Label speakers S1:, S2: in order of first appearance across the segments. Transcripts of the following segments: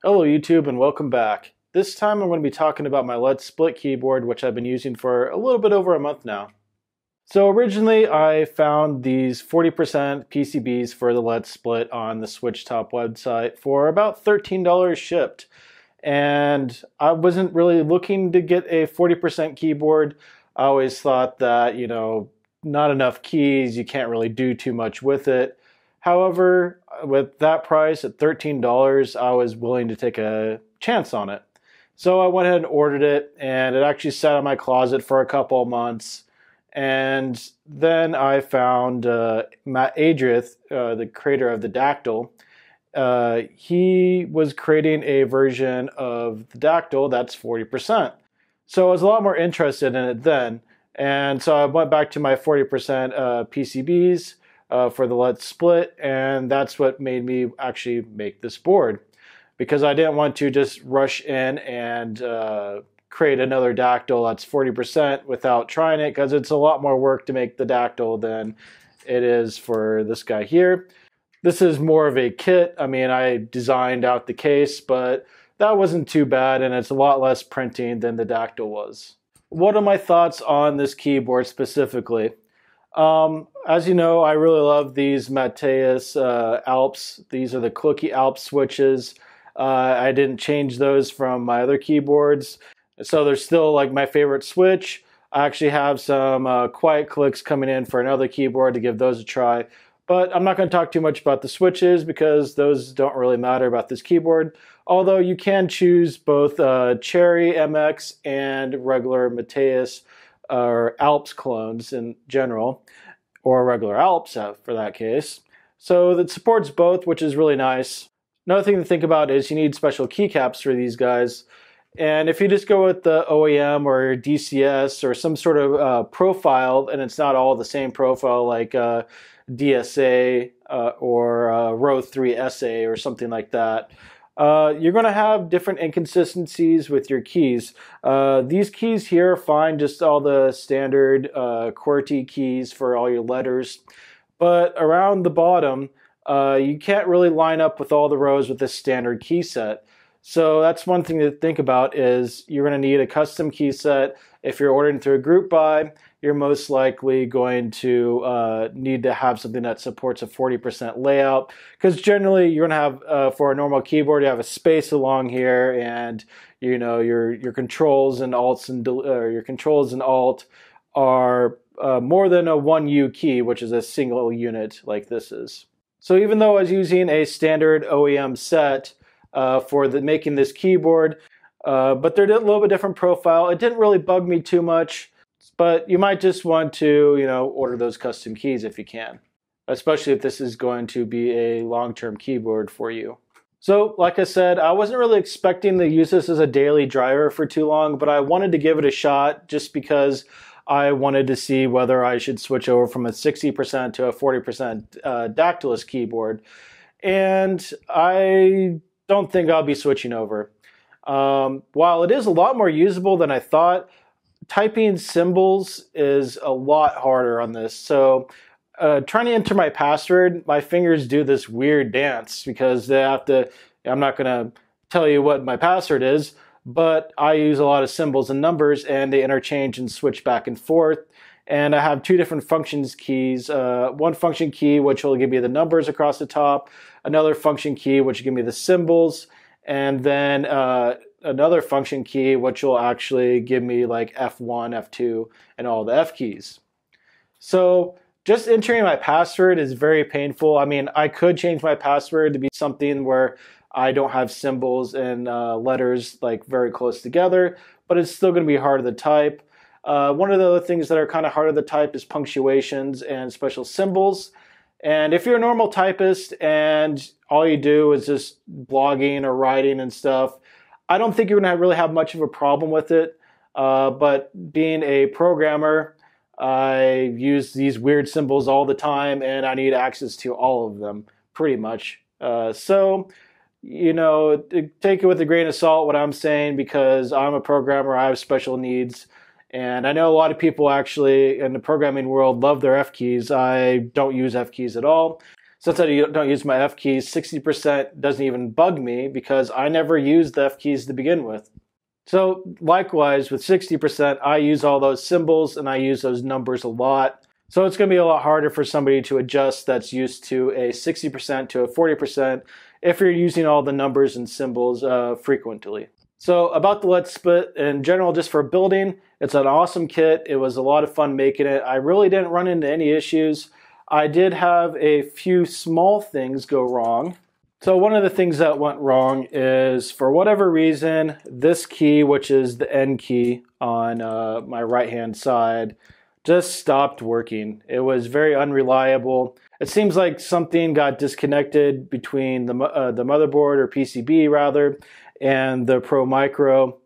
S1: Hello YouTube and welcome back. This time I'm going to be talking about my LED split keyboard, which I've been using for a little bit over a month now. So originally I found these 40% PCBs for the LED split on the SwitchTop website for about $13 shipped. And I wasn't really looking to get a 40% keyboard. I always thought that, not enough keys, you can't really do too much with it. However, with that price at $13, I was willing to take a chance on it. So I went ahead and ordered it, and it actually sat in my closet for a couple of months. And then I found Matt Adrith, the creator of the Dactyl. He was creating a version of the Dactyl that's 40%. So I was a lot more interested in it then. And so I went back to my 40% PCBs for the LED split, and that's what made me actually make this board. Because I didn't want to just rush in and create another Dactyl that's 40% without trying it, because it's a lot more work to make the Dactyl than it is for this guy here. This is more of a kit. I mean, I designed out the case, but that wasn't too bad, and it's a lot less printing than the Dactyl was. What are my thoughts on this keyboard specifically? As you know, I really love these Mateus Alps. These are the Cookie Alps switches. I didn't change those from my other keyboards, so they're still like my favorite switch. I actually have some quiet clicks coming in for another keyboard to give those a try. But I'm not going to talk too much about the switches because those don't really matter about this keyboard. Although you can choose both Cherry MX and regular Mateus or Alps clones in general, or regular Alps for that case. So it supports both, which is really nice. Another thing to think about is you need special keycaps for these guys. And if you just go with the OEM or DCS or some sort of profile, and it's not all the same profile like DSA or Row 3 SA or something like that, you're going to have different inconsistencies with your keys. These keys here are fine, just all the standard QWERTY keys for all your letters. But around the bottom, you can't really line up with all the rows with this standard key set. So that's one thing to think about, is you're going to need a custom key set. If you're ordering through a group buy, you're most likely going to need to have something that supports a 40% layout, because generally you're going to have, for a normal keyboard, you have a space along here, and your controls and alts and your controls and alt are more than a 1U key, which is a single unit like this is. So even though I was using a standard OEM set for making this keyboard, but they're a little bit different profile. It didn't really bug me too much, but you might just want to, order those custom keys if you can, especially if this is going to be a long-term keyboard for you. So, like I said, I wasn't really expecting to use this as a daily driver for too long, but I wanted to give it a shot just because I wanted to see whether I should switch over from a 60% to a 40% Dactylus keyboard. And I don't think I'll be switching over. While it is a lot more usable than I thought, typing symbols is a lot harder on this. So trying to enter my password, my fingers do this weird dance because they have to, I'm not going to tell you what my password is, but I use a lot of symbols and numbers, and they interchange and switch back and forth. And I have two different functions keys. One function key, which will give me the numbers across the top. Another function key, which will give me the symbols. And then another function key, which will actually give me like F1, F2, and all the F keys. So just entering my password is very painful. I mean, I could change my password to be something where I don't have symbols and letters like very close together, but it's still going to be hard to type. One of the other things that are kind of harder to type is punctuations and special symbols. And if you're a normal typist and all you do is just blogging or writing and stuff, I don't think you're going to really have much of a problem with it. But being a programmer, I use these weird symbols all the time, and I need access to all of them, pretty much. So, take it with a grain of salt what I'm saying, because I'm a programmer, I have special needs. And I know a lot of people actually in the programming world love their F keys. I don't use F keys at all. since I don't use my F keys, 60% doesn't even bug me because I never used the F keys to begin with. So likewise, with 60%, I use all those symbols and I use those numbers a lot. So it's going to be a lot harder for somebody to adjust that's used to a 60% to a 40% if you're using all the numbers and symbols frequently. So about the Let's Split in general, just for building, it's an awesome kit. It was a lot of fun making it. I really didn't run into any issues. I did have a few small things go wrong. So one of the things that went wrong is, for whatever reason, this key, which is the N key on my right-hand side, just stopped working. It was very unreliable. It seems like something got disconnected between the motherboard, or PCB rather, and the Pro Micro.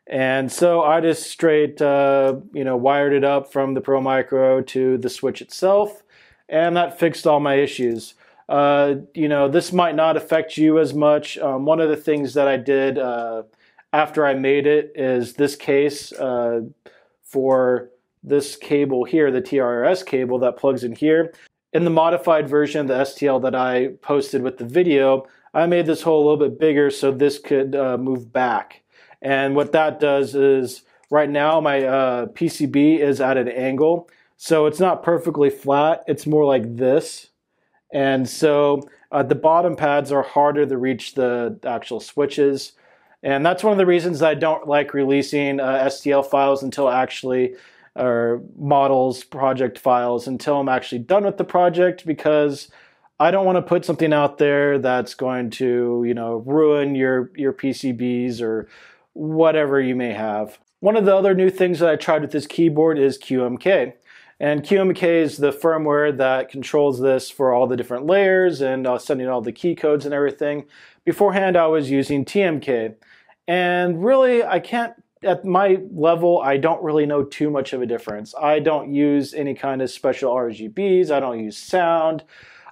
S1: And so I just straight wired it up from the Pro Micro to the switch itself, and that fixed all my issues. This might not affect you as much. One of the things that I did after I made it is this case for this cable here, the TRS cable that plugs in here. In the modified version of the STL that I posted with the video, I made this hole a little bit bigger so this could move back. And what that does is, right now my PCB is at an angle, so it's not perfectly flat, it's more like this. And so the bottom pads are harder to reach the actual switches. And that's one of the reasons I don't like releasing STL files until actually, or models, project files, until I'm actually done with the project, because I don't want to put something out there that's going to, ruin your PCBs or whatever you may have. One of the other new things that I tried with this keyboard is QMK. And QMK is the firmware that controls this for all the different layers and sending all the key codes and everything. Beforehand, I was using TMK. And really, at my level, I don't really know too much of a difference. I don't use any kind of special RGBs. I don't use sound.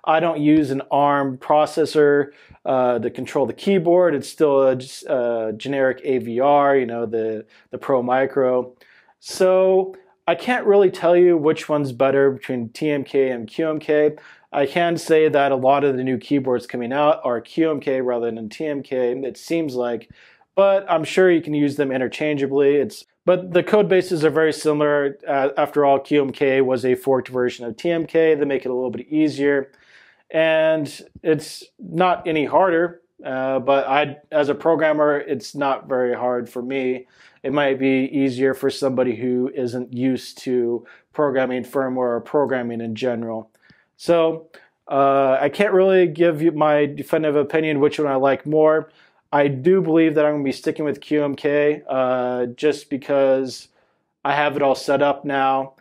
S1: I don't use an ARM processor to control the keyboard. It's still a generic AVR, the Pro Micro. So I can't really tell you which one's better between TMK and QMK. I can say that a lot of the new keyboards coming out are QMK rather than TMK, it seems like, but I'm sure you can use them interchangeably. But the code bases are very similar. After all, QMK was a forked version of TMK. They make it a little bit easier. And it's not any harder, but as a programmer, it's not very hard for me. It might be easier for somebody who isn't used to programming firmware or programming in general. So I can't really give you my definitive opinion which one I like more. I do believe that I'm going to be sticking with QMK just because I have it all set up now.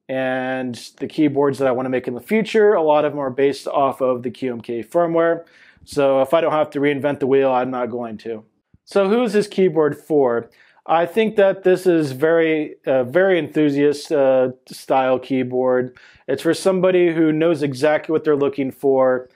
S1: And the keyboards that I want to make in the future, a lot of them are based off of the QMK firmware. So if I don't have to reinvent the wheel, I'm not going to. So who is this keyboard for? I think that this is very enthusiast style keyboard. It's for somebody who knows exactly what they're looking for.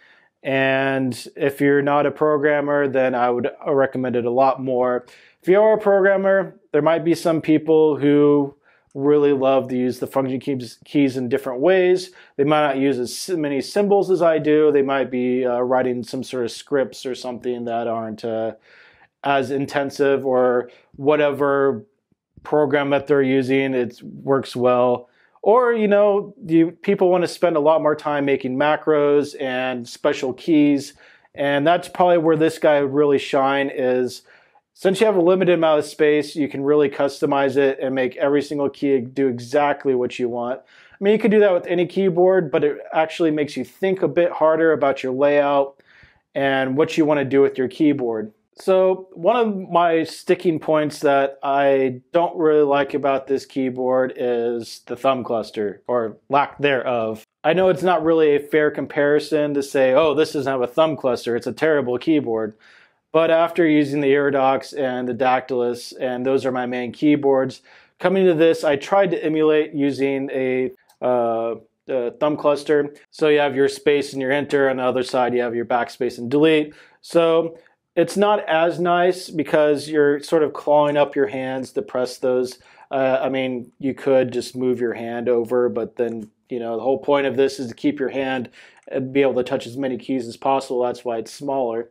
S1: And if you're not a programmer, then I would recommend it a lot more. If you are a programmer, there might be some people who really love to use the function keys in different ways. They might not use as many symbols as I do. They might be writing some sort of scripts or something that aren't as intensive, or whatever program that they're using, it works well. Or, people want to spend a lot more time making macros and special keys. And that's probably where this guy would really shine is, since you have a limited amount of space, you can really customize it and make every single key do exactly what you want. I mean, you could do that with any keyboard, but it actually makes you think a bit harder about your layout and what you want to do with your keyboard. So one of my sticking points that I don't really like about this keyboard is the thumb cluster, or lack thereof. I know it's not really a fair comparison to say, oh, this doesn't have a thumb cluster, it's a terrible keyboard. But after using the Iridox and the Dactylus, and those are my main keyboards, coming to this, I tried to emulate using a thumb cluster. So you have your space and your enter, on the other side you have your backspace and delete. So it's not as nice because you're sort of clawing up your hands to press those. I mean, you could just move your hand over, but then the whole point of this is to keep your hand and be able to touch as many keys as possible. That's why it's smaller.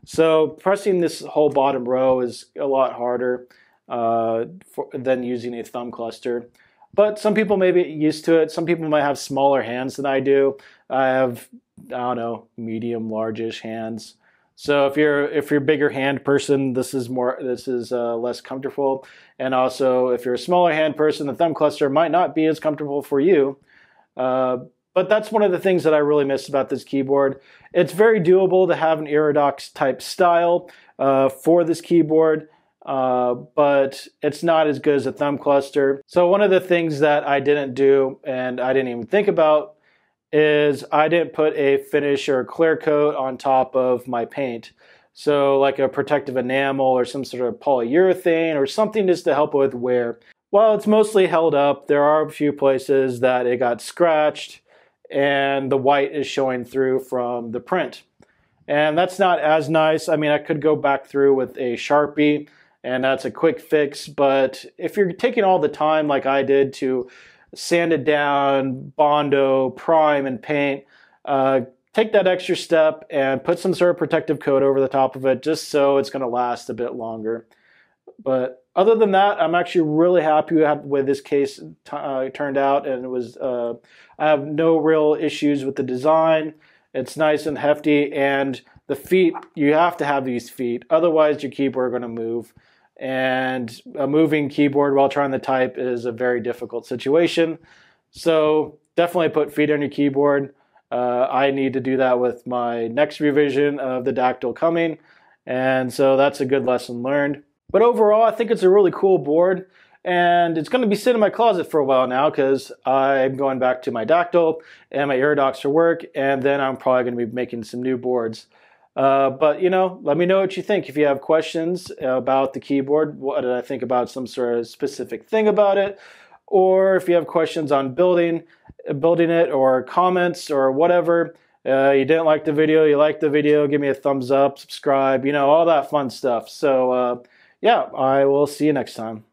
S1: So pressing this whole bottom row is a lot harder than using a thumb cluster. But some people may be used to it. Some people might have smaller hands than I do. I have, I don't know, medium, largish hands. So if you're a bigger hand person, this is less comfortable. And also, if you're a smaller hand person, the thumb cluster might not be as comfortable for you. But that's one of the things that I really miss about this keyboard. It's very doable to have an Iridox type style for this keyboard, but it's not as good as a thumb cluster. So one of the things that I didn't do, and I didn't even think about, is I didn't put a finish or a clear coat on top of my paint. So like a protective enamel or some sort of polyurethane or something just to help with wear. While it's mostly held up, there are a few places that it got scratched and the white is showing through from the print. And that's not as nice. I mean, I could go back through with a Sharpie and that's a quick fix, but if you're taking all the time like I did to sand it down, Bondo, prime, and paint, take that extra step and put some sort of protective coat over the top of it just so it's going to last a bit longer. But other than that, I'm actually really happy with this case turned out, and it was I have no real issues with the design. It's nice and hefty, and the feet, you have to have these feet, otherwise your keyboard is going to move. And a moving keyboard while trying to type is a very difficult situation. So definitely put feet on your keyboard. I need to do that with my next revision of the Dactyl coming, and so that's a good lesson learned. But overall, I think it's a really cool board, and it's going to be sitting in my closet for a while now because I'm going back to my Dactyl and my Iridox for work, and then I'm probably going to be making some new boards. But, let me know what you think. If you have questions about the keyboard, what did I think about some sort of specific thing about it, or if you have questions on building it, or comments or whatever. You didn't like the video, you liked the video, give me a thumbs up, subscribe, all that fun stuff. So, yeah, I will see you next time.